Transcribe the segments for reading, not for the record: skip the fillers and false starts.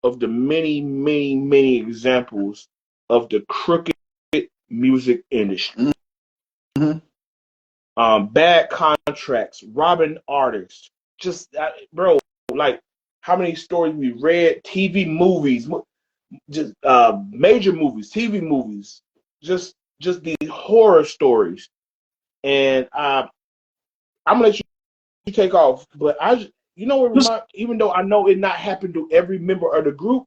of the many, many, many examples of the crooked music industry. Mm-hmm. Bad contracts, robbing artists. Just, bro, like how many stories we read, TV movies, just major movies, TV movies, just these horror stories. And I'm gonna let you take off, but you know what, even though I know it not happened to every member of the group,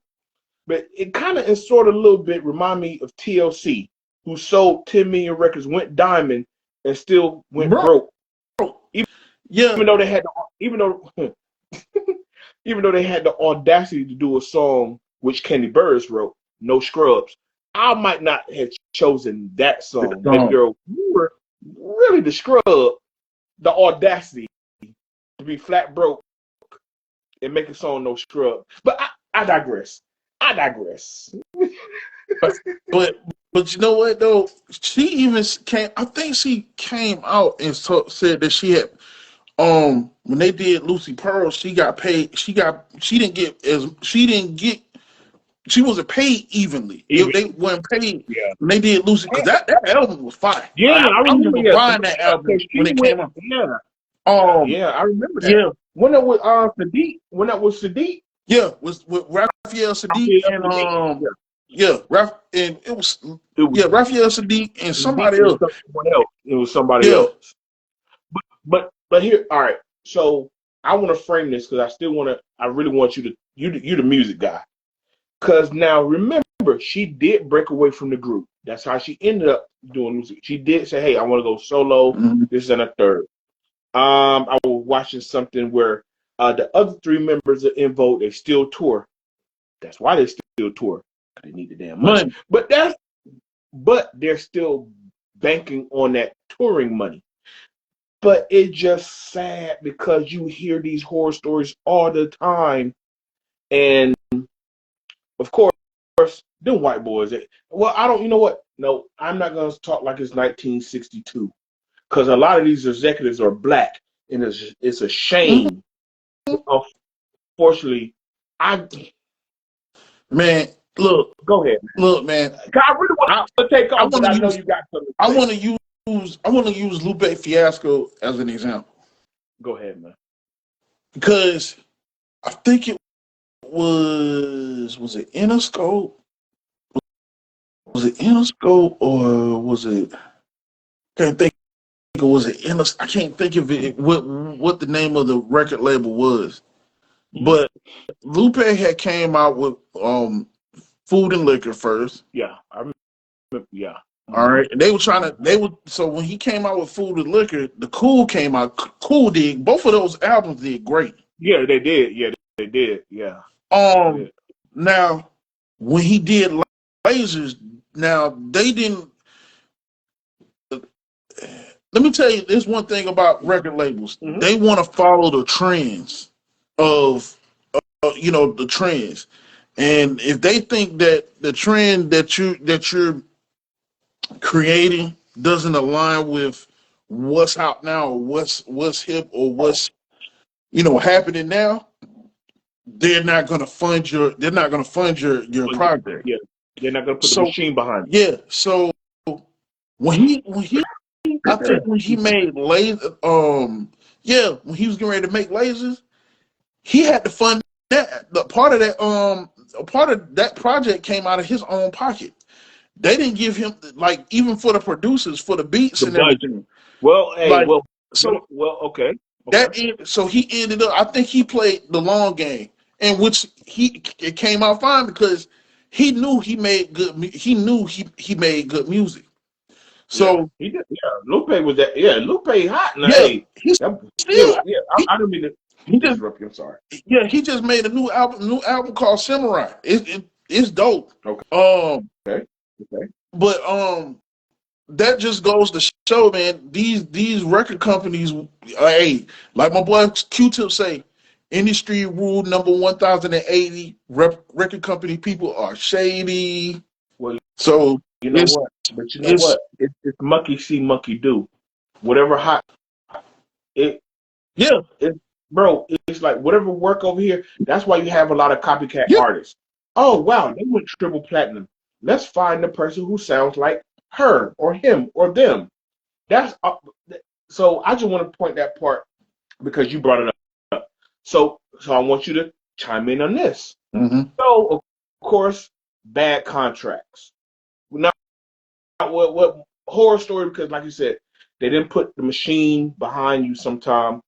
but it kind of, in sort of a little bit, remind me of TLC, who sold 10 million records, went diamond, and still went Bro, broke. yeah, Even though they had, even though, even though they had the audacity to do a song which Kenny Burris wrote, "No Scrubs," I might not have chosen that song. Baby girl, you were really the scrub, the audacity to be flat broke and make a song "No Scrub." But I digress. I digress. but you know what though? She even came. I think she came out and said that she had when they did Lucy Pearl, she got paid. She wasn't paid evenly. They weren't paid when they did Lucy, because that album was fire. Yeah, I remember. remember buying that album when it came out. Yeah, I remember that. Yeah. When that was Sadiq. When that was Sadiq. Yeah, was with Raphael Sadiq and and it was Raphael Sadiq and somebody else. It was somebody else. But here, all right. So I want to frame this because I really want you the music guy. Because now remember, she did break away from the group. That's how she ended up doing music. She did say, "Hey, I want to go solo." Mm-hmm. This and a third. I was watching something where the other three members of EnVogue, they still tour. That's why they still tour. They need the damn money. But they're still banking on that touring money. But it's just sad because you hear these horror stories all the time. And of course, them white boys. Well, you know what? No, I'm not going to talk like it's 1962. Because a lot of these executives are black. And it's a shame. Mm-hmm. Unfortunately, Man, look. Go ahead, man. Look, man. I really want to take off, but I know you got something to say. I want to use Lupe Fiasco as an example. Go ahead, man. Because I think it was it Interscope? Was it Interscope or was it? Can't think. Was it Interscope? I can't think of it. What the name of the record label was? But Lupe had came out with Food and Liquor first. Yeah, I remember. Yeah. All right. They were so when he came out with Food and Liquor, the Cool came out. Cool did. Both of those albums did great. Yeah, they did. Yeah, they did. Yeah. Now when he did Lasers, now they didn't. Let me tell you, there's one thing about record labels. Mm-hmm. They want to follow the trends of the trends. And if they think that the trend that you're creating doesn't align with what's out now or what's hip or what's happening now, they're not going to fund your project. Yeah, they're not going to put the machine behind it. Yeah. So when he I think when he made Laser, when he was getting ready to make Lasers, he had to fund that. The part of that project came out of his own pocket. They didn't give him, like, even for the producers, for the beats and everything. Well, okay. So he ended up. I think he played the long game, and it came out fine because he knew he made good. He knew he made good music. So he did. Yeah, Lupe was that. Yeah, Lupe hot now. Yeah, I don't mean to. He just. I'm sorry. Yeah, he just made a new album called Samurai. It's dope. Okay. Okay. But that just goes to show, man, these record companies, hey, like my boy Q-Tip say, industry rule number 1080, record company people are shady. Well, so you know what? But you know what? It's monkey see, monkey do. Whatever hot. bro, it's like whatever work over here. That's why you have a lot of copycat Yeah. artists. Oh wow, they went triple platinum. Let's find the person who sounds like her or him or them. That's so. I just want to point that part because you brought it up. So I want you to chime in on this. Mm-hmm. So of course, bad contracts. Not what horror story because, like you said, they didn't put the machine behind you. Sometime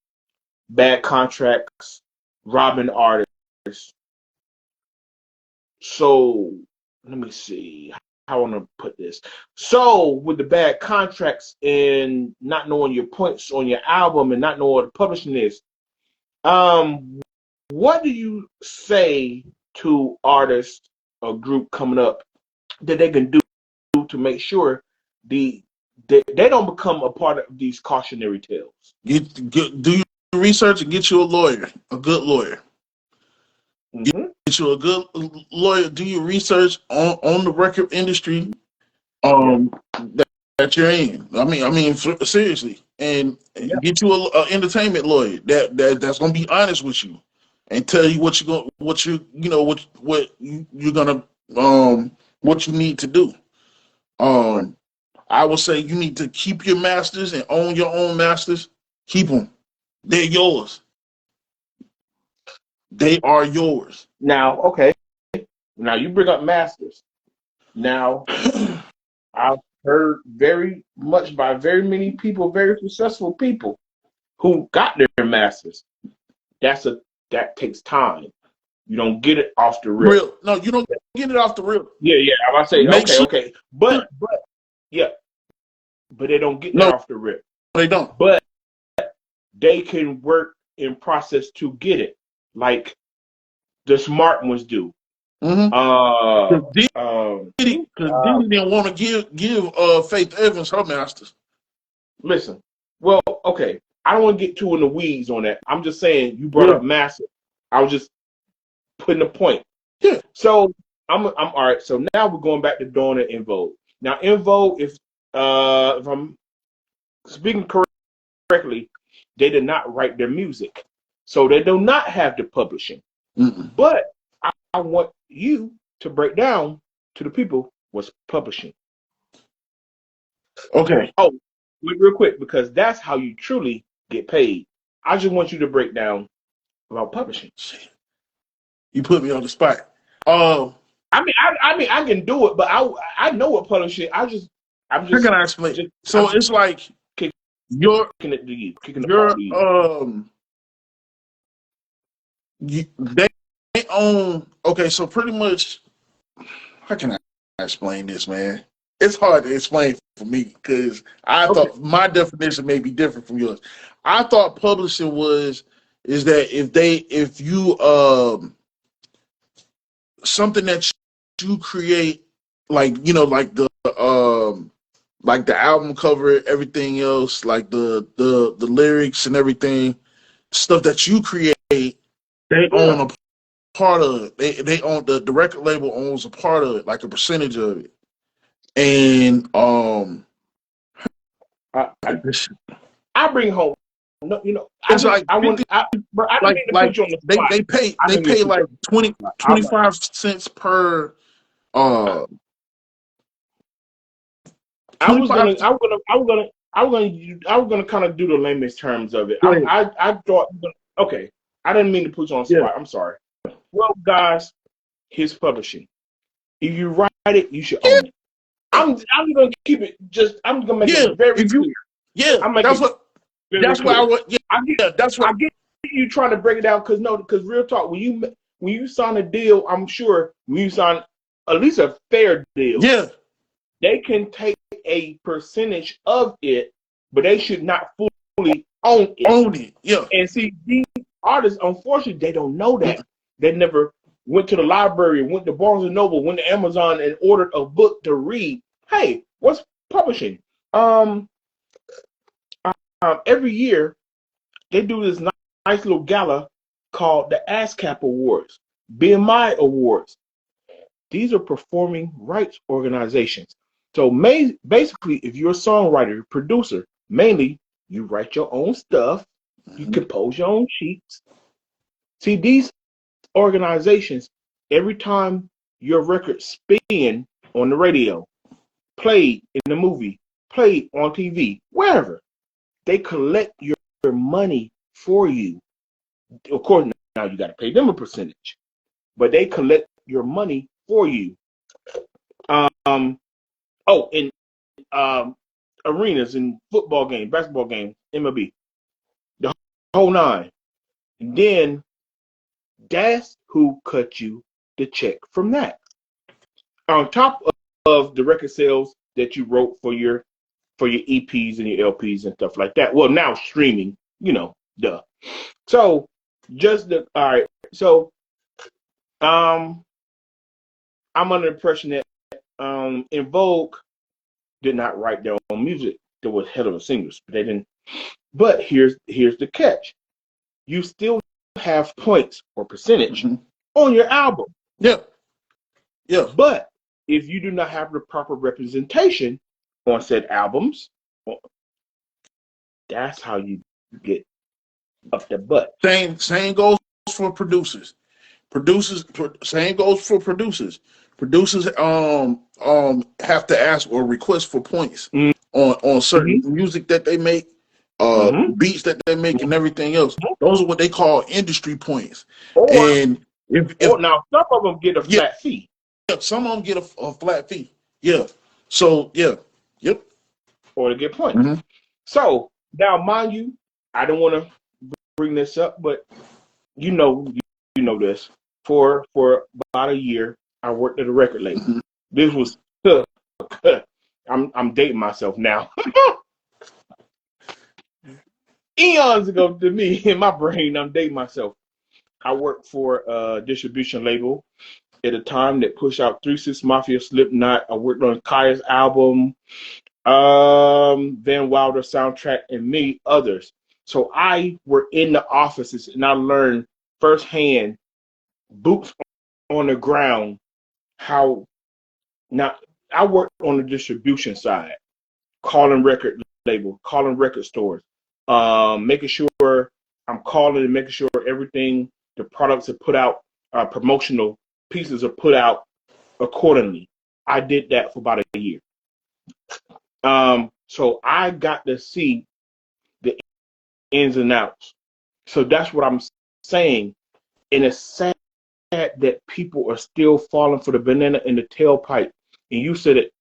bad contracts, robbing artists. So let me see how I want to put this. So with the bad contracts and not knowing your points on your album and not knowing what the publishing is, um, what do you say to artists or group coming up that they can do to make sure they don't become a part of these cautionary tales? Do your research and get you a lawyer, a good lawyer. Mm-hmm. Get you a good lawyer. Do your research on the record industry Yeah. that you're in. Seriously, and Yeah. get you a entertainment lawyer that's gonna be honest with you and tell you what you're gonna what you need to do. Right. I would say you need to keep your masters and own your own masters. Keep them. They're yours. They are yours. Now, okay. Now you bring up masters. Now I've heard very much by very many people, very successful people who got their masters. That takes time. You don't get it off the rip. Real. No, you don't get it off the rip. Yeah. I say Make sure okay. But yeah, but they don't get that no, off the rip. they don't. But they can work in process to get it, like the smart ones do. Mm-hmm. Uh, Diddy didn't want to give Faith Evans her masters. Listen, well, okay. I don't want to get too in the weeds on that. I'm just saying you brought up massive. I was just putting a point. Yeah. So I'm all right. So now we're going back to Dawn and EnVogue. Now EnVogue, if I'm speaking correctly, they did not write their music, so they do not have the publishing. Mm-mm. But I want you to break down to the people what's publishing. Okay. Oh, real quick, because that's how you truly get paid. I just want you to break down about publishing. You put me on the spot. I mean, I can do it, but I know what publishing. I'm just. How can I explain? It's like you're kicking it to you, kicking the you're ball to you. they own. Okay, so pretty much, how can I explain this, man? It's hard to explain for me because I thought my definition may be different from yours. I thought publishing is that if you something that you create, like like the album cover, everything else, like the lyrics and everything, stuff that you create, they own a part of it. They own the record label owns a part of it, like a percentage of it. And I bring home. No, it's like 50, I didn't mean to put you on the spot. They pay like 25 cents per I was gonna kind of do the layman's terms of it. I thought, okay, I didn't mean to put you on the spot. I'm sorry. Well, guys, here's publishing. If you write it, you should own it. I'm gonna keep it I'm gonna make it very clear. Yeah, that's what I would. Yeah, that's what I get you trying to break it down because real talk, when you sign a deal, I'm sure when you sign at least a fair deal, they can take a percentage of it, but they should not fully own it. Yeah. And see, these artists, unfortunately, they don't know that. They never went to the library, went to Barnes and Noble, went to Amazon, and ordered a book to read. Hey, what's publishing? Every year they do this nice little gala called the ASCAP Awards, BMI Awards. These are performing rights organizations. So basically, if you're a songwriter, producer, mainly you write your own stuff, You compose your own sheets. See, these organizations, every time your record spin on the radio, played in the movie, played on TV, wherever, they collect your money for you. Of course, now you got to pay them a percentage, but they collect your money for you. In arenas and football games, basketball games, MLB, the whole nine. And then that's who cut you the check from that. On top of the record sales that you wrote for your EPs and your LPs and stuff like that. Well, now streaming, duh. So all right. So I'm under the impression that EnVogue did not write their own music. There was hell of a singers, but they didn't. But here's the catch: you still have points or percentage on your album. Yeah. Yeah. But if you do not have the proper representation on said albums, that's how you get up the butt. Same goes for producers. Same goes for producers. Producers have to ask or request for points on certain music that they make, beats that they make, and everything else. Those are what they call industry points. And now some of them get a flat fee. Yeah, some of them get a flat fee. Yeah. So yep. Or to get points. So now, mind you, I don't want to bring this up, but you know this. For about a year, I worked at a record label. This was I'm dating myself now. Eons ago to me, in my brain, I'm dating myself. I worked for a distribution label at a time that pushed out 3 6 Mafia, Slipknot. I worked on Kaya's album, Van Wilder soundtrack, and many others. So I were in the offices and I learned firsthand, boots on the ground, how now I worked on the distribution side, calling record label, calling record stores, making sure I'm calling and making sure everything, the products are put out, promotional pieces are put out accordingly. I did that for about a year. So I got to see the ins and outs. So that's what I'm saying. And it's sad that people are still falling for the banana in the tailpipe. And you said it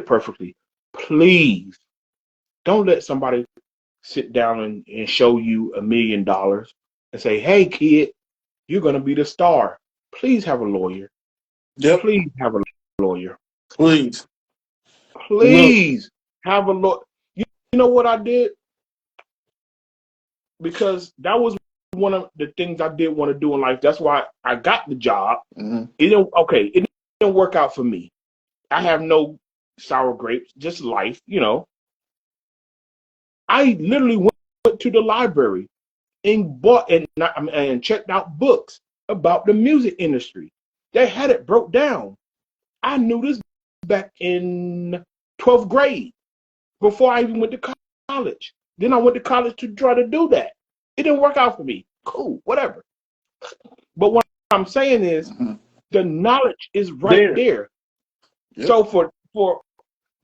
perfectly. Please don't let somebody sit down and show you $1 million and say, hey, kid, you're going to be the star. Please have a lawyer. Yep. Please have a lawyer. Please have a lawyer. You know what I did? Because that was one of the things I did want to do in life. That's why I got the job. It didn't work out for me. I have no sour grapes, just life, I literally went to the library and bought and checked out books about the music industry. They had it broke down. I knew this back in 12th grade before I even went to college. Then I went to college to try to do that. It didn't work out for me. Cool, whatever. But what I'm saying is the knowledge is right there. Yep. So for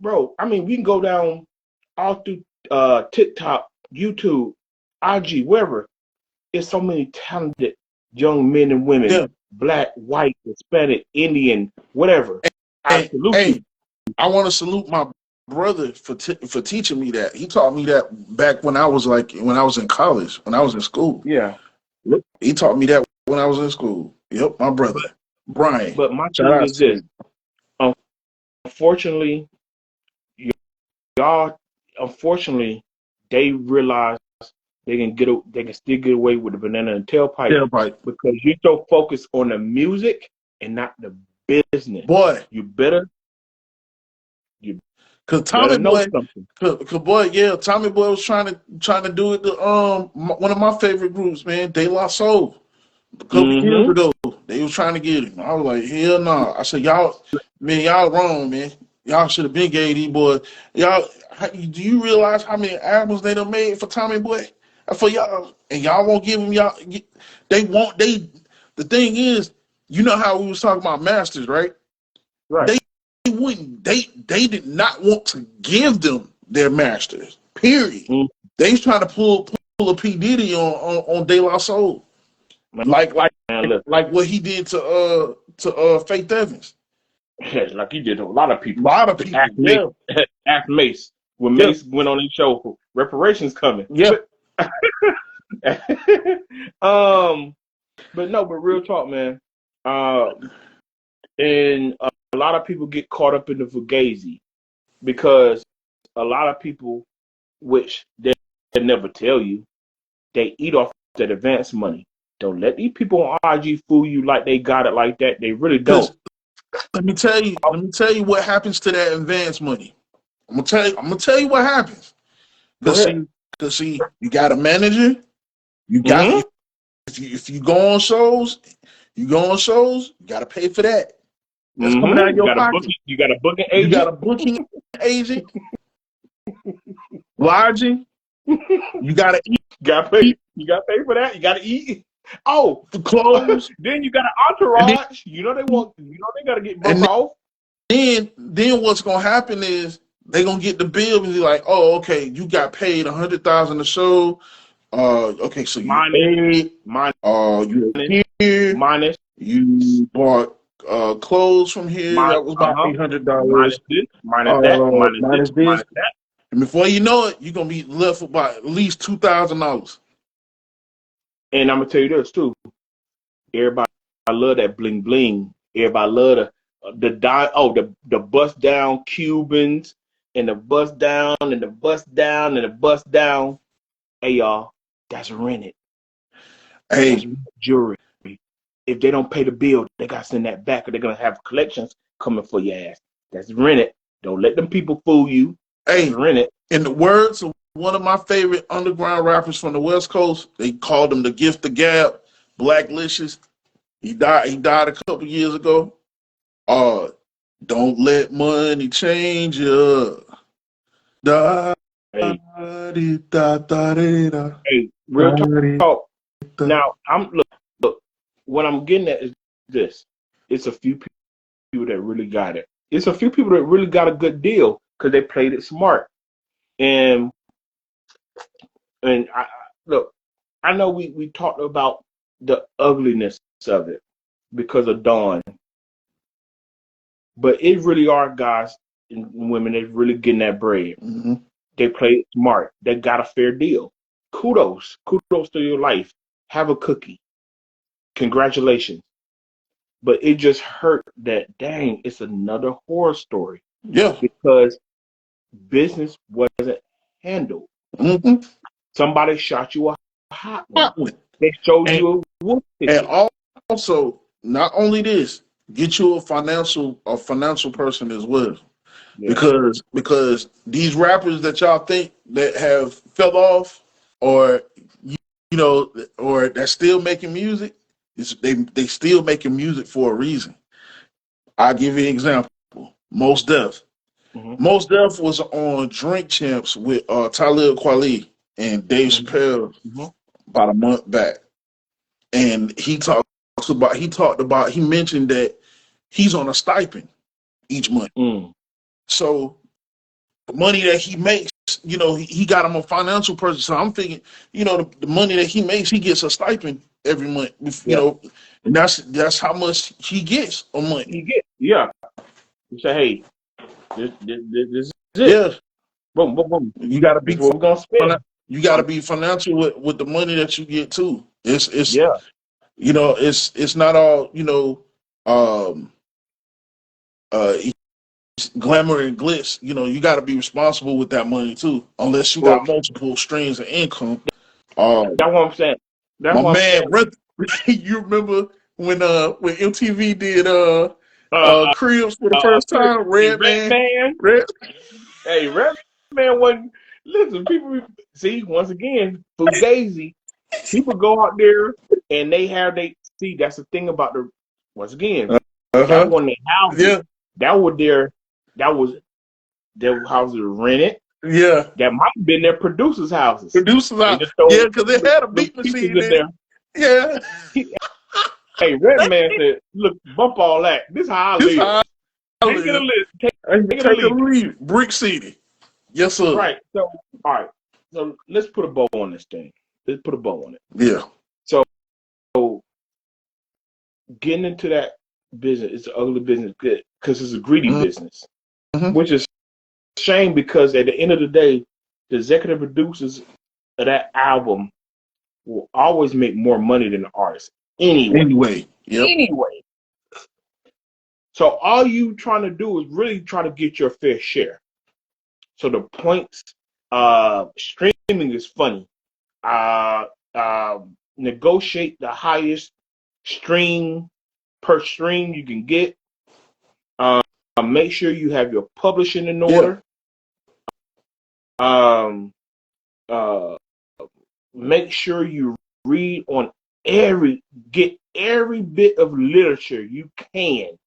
bro, I mean, we can go down all through TikTok, YouTube, IG, wherever. There's so many talented young men and women, Black, white, Hispanic, Indian, whatever. I want to salute my brother for teaching me that. He taught me that back when I was in college, when I was in school. Yeah. He taught me that when I was in school. Yep, my brother, Brian. But my thing is this. Unfortunately, they realize they can still get away with the banana and tailpipe because you're so focused on the music and not the business. Boy, you better. Cause Tommy Boy, Tommy Boy was trying to do it to one of my favorite groups, man, De La Soul. A couple years ago, they was trying to get him. I was like, hell no. Nah. I said, y'all wrong, man. Y'all should have been gay, these boys. Do you realize how many albums they done made for Tommy Boy? for y'all, and y'all won't give them y'all. They won't. The thing is, you know how we was talking about masters, right? Right. They wouldn't. They did not want to give them their masters. Period. Mm. They was trying to pull a P Diddy on De La Soul, like what he did to Faith Evans. Like he did to a lot of A people. lot of people. Yeah. Ask Mace when Mace went on his show. Reparations coming. Yeah. But no, but real talk, man. And a lot of people get caught up in the fugazi because a lot of people, which they never tell you, they eat off that advance money. Don't let these people on IG fool you like they got it like that. They really don't. Let me tell you what happens to that advance money. I'm gonna tell you what happens. Cause see, you got a manager. You got if you go on shows, you got to pay for that. That's coming out of your pocket. You got a booking agent. You got a booking agent. Lodging. You got to eat. You got to pay. You got to pay for that. You got to eat. Oh, the clothes. Then you got an entourage. They got to get broke off. Then what's gonna happen is they gonna get the bill and be like, oh, okay, you got paid $100,000 a show. Okay, so you paid. You here. Minus. You bought clothes from here. That was about $800. Minus this. Minus that. Minus that. And before you know it, you're gonna be left with about at least $2,000. And I'm gonna tell you this too. Everybody, I love that bling bling. Everybody love the bust down Cubans and the bust down and the bust down and the bust down. Hey y'all, that's rented. Hey, that's jewelry. If they don't pay the bill, they gotta send that back, or they're gonna have collections coming for your ass. That's rented. Don't let them people fool you. Hey, rented. In the words of one of my favorite underground rappers from the West Coast, they called him the Gift of Gab, Blacklicious. He died a couple years ago. Don't let money change you. Hey, real talk. Now look. What I'm getting at is this: it's a few people that really got it. It's a few people that really got a good deal because they played it smart. And I know we talked about the ugliness of it because of Dawn, but it really are guys and women that really getting that bread. Mm-hmm. They played it smart. They got a fair deal. Kudos to your life. Have a cookie. Congratulations. But it just hurt that, dang, it's another horror story. Yeah. Because business wasn't handled. Mm-hmm. Somebody shot you a hot one. They showed you a wolf ticket. And also, not only this, get you a financial person as well. Yeah. Because these rappers that y'all think that have fell off or or that's still making music, they still making music for a reason. I'll give you an example. Mos Def. Mm-hmm. Mos Def was on Drink Champs with Talib Kweli and Dave Chappelle about a month back. And he mentioned that he's on a stipend each month. So the money that he makes, he got him a financial person. So I'm thinking, the money that he makes, he gets a stipend every month. And that's how much he gets a month. He gets, yeah. You say, hey, this is it. Yeah. Boom, boom, boom. You gotta be what we're gonna spend. You gotta be financial with the money that you get too. It's it's not all, glamour and glitz. You got to be responsible with that money too, unless you got multiple streams of income. That's what I'm saying. You remember when MTV did Cribs for the first time? Redman. Hey, Redman wasn't. Listen, people see once again fugazi. People go out there and they have see. That's the thing about once again. That one they houses. Yeah. That was their houses rented. Yeah. That might have been their producers' houses. Producers out. They just throw Yeah, because they had a the beat pieces machine in in. there. Yeah. Hey, Redman said, "Look, bump all that. This how I This live. how I Take it or live. leave. Take it or Take a leave it." leave. Brick City. Yes, sir. Right. So, all right. So let's put a bow on this thing. Let's put a bow on it. Yeah. So getting into that business, it's an ugly business because it's a greedy business, which is a shame because at the end of the day, the executive producers of that album will always make more money than the artist. Anyway. Yep. Anyway. So all you trying to do is really try to get your fair share. So the points, streaming is funny. Negotiate the highest stream per stream you can get. Make sure you have your publishing in order. Make sure you read on get every bit of literature you can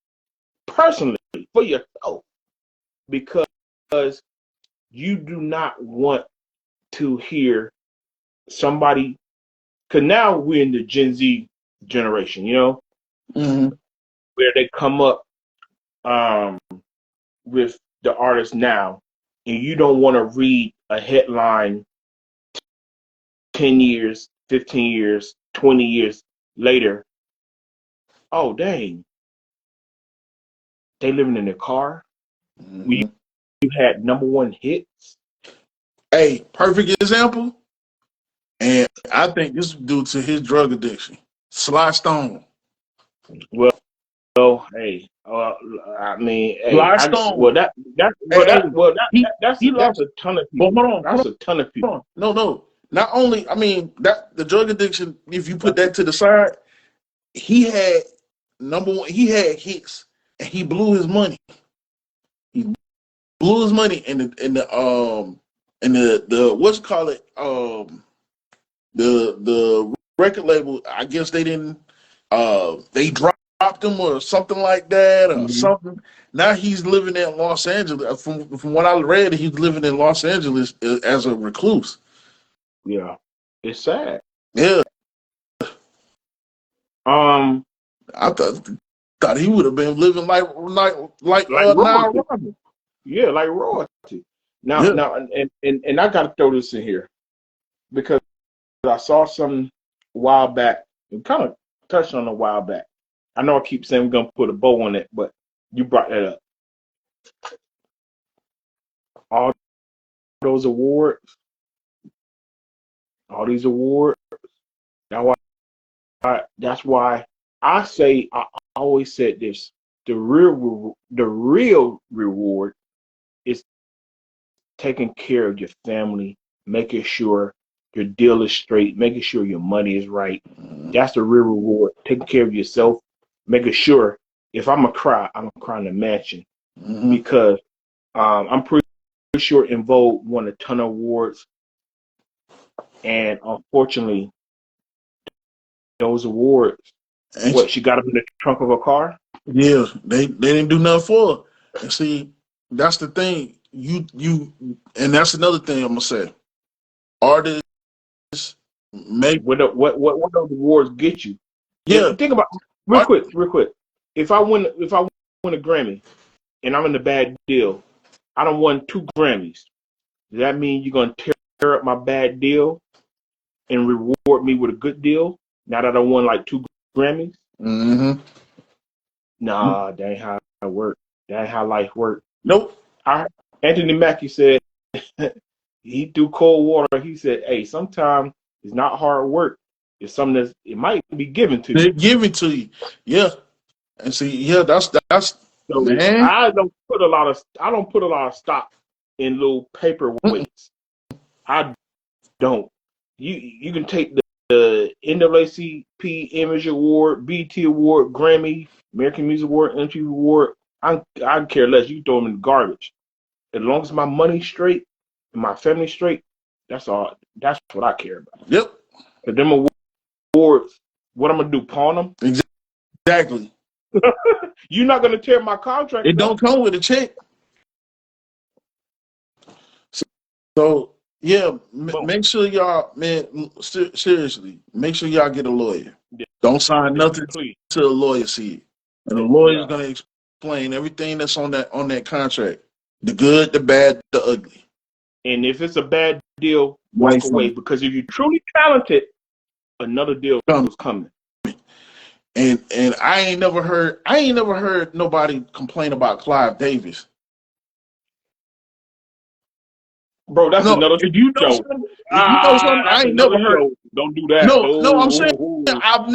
personally for yourself, because you do not want to hear somebody, because now we're in the Gen Z generation, where they come up with the artist now, and you don't want to read a headline 10 years, 15 years, 20 years later. Oh, dang. They living in their car. You had #1 hits. Hey, perfect example. And I think this is due to his drug addiction. Sly Stone. Well, hey, I mean, hey, Sly Stone. that's He a lost. ton of But people. hold on. That's a ton of people. No. Not only, I mean, that the drug addiction, if you put that to the side, he had #1, he had hits and he blew his money. He blew his money in the what's call it, the record label, I guess they didn't they dropped him or something like that or something. Now he's living in Los Angeles. From what I read, he's living in Los Angeles as a recluse. Yeah, it's sad. Yeah. I thought he would have been living like Nile royalty. Robin. Yeah, like royalty. Now, Yeah. now, and I got to throw this in here because I saw some a while back. We kind of touched on a while back. I know I keep saying we're gonna put a bow on it, but you brought that up. All those awards, all these awards. That's why I say I always said this: the real reward is taking care of your family, making sure your deal is straight, making sure your money is right. That's the real reward. Taking care of yourself, making sure if I'm a cry, I'm gonna cry in the mansion, because I'm pretty sure EnVogue won a ton of awards, and unfortunately, those awards, she got them in the trunk of a car. Yeah, they didn't do nothing for her. And see, that's the thing. And that's another thing I'm gonna say. Artists make What those awards get you? Yeah. Think about real quick. If I win a Grammy and I'm in a bad deal, I don't won 2 Grammys. Does that mean you're gonna tear up my bad deal and reward me with a good deal? Now that I won like 2 Grammys? Nah, that ain't how it works. That ain't how life works. Nope. Anthony Mackie said he threw cold water. He said, "Hey, sometimes it's not hard work. It's something it might be given to you." They're giving to you. Yeah. And see, yeah, that's so man. I don't put a lot of stock in little paperweights. I don't. You can take the NAACP Image Award, BT Award, Grammy, American Music Award, MTV Award. I care less. You can throw them in the garbage. As long as my money's straight and my family's straight, that's all. That's what I care about. Yep. But them awards, what I'm gonna do? Pawn them? Exactly. You're not gonna tear my contract. It don't come with a check. So yeah, Boom. make sure y'all, man, seriously, make sure y'all get a lawyer. Don't sign nothing Please. till the lawyer see it. And the lawyer is gonna explain everything that's on that contract. The good, the bad, the ugly. And if it's a bad deal, walk away. Because if you're truly talented, another deal is coming. And I ain't never heard nobody complain about Clive Davis. Bro, that's another if you know show. something, I ain't never heard. Show. Don't do that. No, I'm saying I've